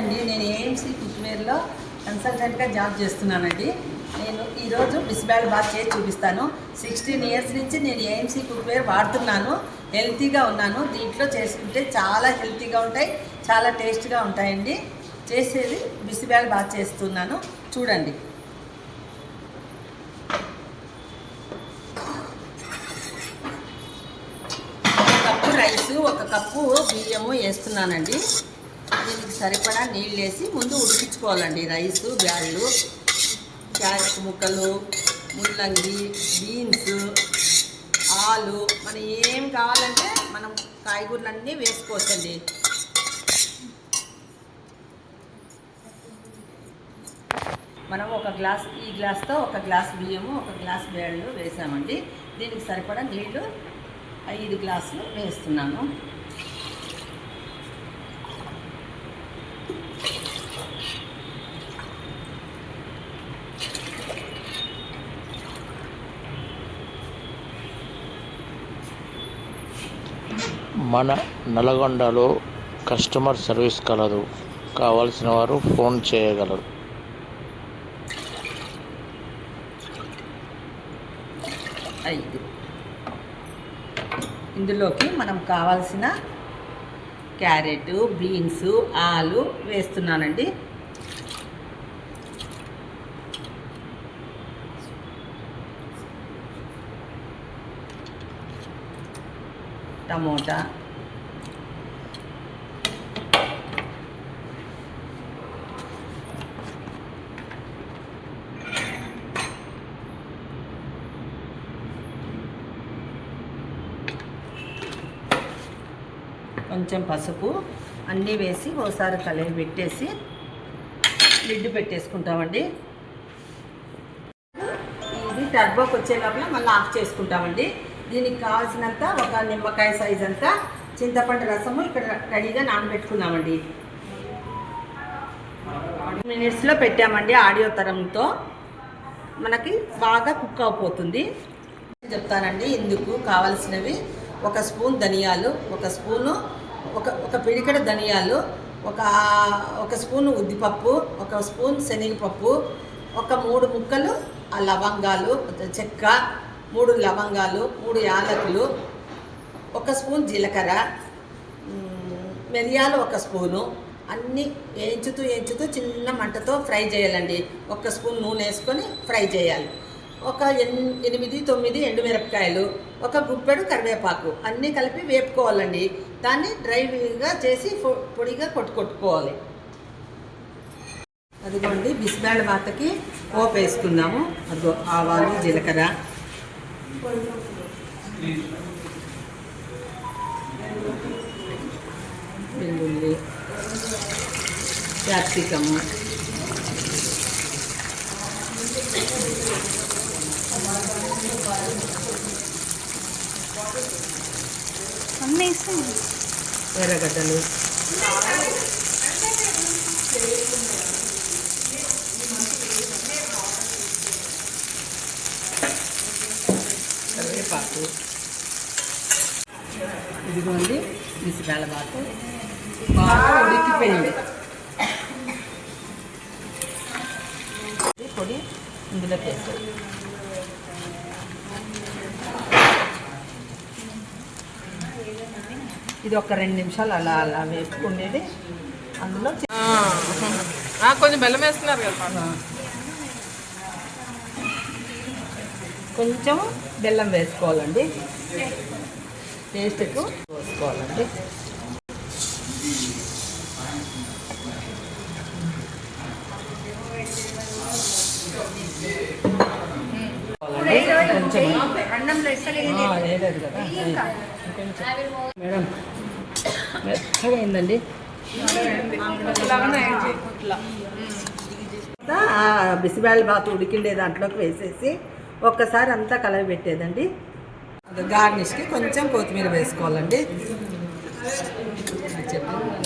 అండి, నేను AMC కుక్వేర్లో కన్సల్టెంట్గా job చేస్తున్నానండి. నేను ఈరోజు బిస్బేల్ బాత్ చేసి చూపిస్తాను. 16 ఇయర్స్ నుంచి నేను ఏఎంసీ కుక్వేర్ వాడుతున్నాను. హెల్తీగా ఉన్నాను. దీంట్లో చేసుకుంటే చాలా హెల్తీగా ఉంటాయి, చాలా టేస్ట్గా ఉంటాయండి. చేసేది బిస్బేల్ బాత్ చేస్తున్నాను, చూడండి. రైసు, ఒక కప్పు బియ్యము వేస్తున్నానండి. దీనికి సరిపడా నీళ్ళు వేసి ముందు ఉడికించుకోవాలండి. రైసు, బ్యాళ్ళు, క్యారెట్ ముక్కలు, ముల్లంగి, బీన్స్, ఆలు, మనం ఏం కావాలంటే మనం కాయగూరలన్నీ వేసుకోవచ్చండి. మనం ఈ గ్లాస్తో ఒక గ్లాస్ బియ్యము, ఒక గ్లాస్ బ్యాళ్ళు వేసామండి. దీనికి సరిపడా నీళ్ళు 5 గ్లాసులు వేస్తున్నాను. మన నల్గొండలో కస్టమర్ సర్వీస్ కలదు, కావాల్సిన వారు ఫోన్ చేయగలరు. ఇందులోకి మనం కావాల్సిన క్యారెట్, బీన్స్, ఆలు వేస్తున్నానండి. టమోటా, కొంచెం పసుపు, అన్నీ వేసి ఒకసారి కలిపి పెట్టేసి లిడ్ పెట్టేసుకుంటామండి. ఇది టర్బోకి వచ్చే లోపల మళ్ళీ ఆఫ్ చేసుకుంటామండి. దీనికి కావాల్సినంత ఒక నిమ్మకాయ సైజ్ అంతా చింతపండు రసము ఇక్కడ రెడీగా నానబెట్టుకున్నామండి. మినిట్స్లో పెట్టామండి. ఆడియో తరంతో మనకి బాగా కుక్ అయిపోతుంది. చెప్తానండి. ఇందుకు కావాల్సినవి ఒక స్పూన్ ధనియాలు, ఒక పిడికెడ ధనియాలు, ఒక స్పూన్ ఉద్దిపప్పు, ఒక స్పూన్ శనగపప్పు, ఒక 3 ముక్కలు లవంగాలు, చెక్క, 3 లవంగాలు, 3 యాలకులు, ఒక స్పూన్ జీలకర్ర, మిరియాలు 1 స్పూను. అన్నీ వేయించుతూ చిన్న మంటతో ఫ్రై చేయాలండి. 1 స్పూన్ నూనె వేసుకొని ఫ్రై చేయాలి. ఒక 8-9 ఎండుమిరపకాయలు, ఒక గుప్పెడు కరివేపాకు అన్నీ కలిపి వేపుకోవాలండి. దాన్ని డ్రైగా చేసి పొడిగా కొట్టుకోవాలి. అదిగోండి, బిస్బేల్ బాత్కి పోపు వేసుకుందాము. అదిగో ఆవాలు, జీలకర్ర, వెల్లుల్లి, క్యాప్సికము, ఎర్రగడ్డలు, కరివేపాకు. ఇదిగోండి, బిస్బేల్ బాత్ బాగా ఉడికిపోయింది. పొడి ఇందులో వేసుకోండి. ఇది ఒక 2 నిమిషాలు అలా వేపుకునేది. అందులో కొంచెం బెల్లం వేస్తున్నారు కదా, కొంచెం బెల్లం వేసుకోవాలండి. టేస్ట్ ఎక్కువ వేసుకోవాలండి. మేడం మెత్తగా అయిందండి. బిసిబేళ బాత్ ఉడికిండే దాంట్లోకి వేసేసి ఒక్కసారి అంతా కలవి పెట్టేదండి. గార్నిష్కి కొంచెం కొత్తిమీర వేసుకోవాలండి. చెప్పండి.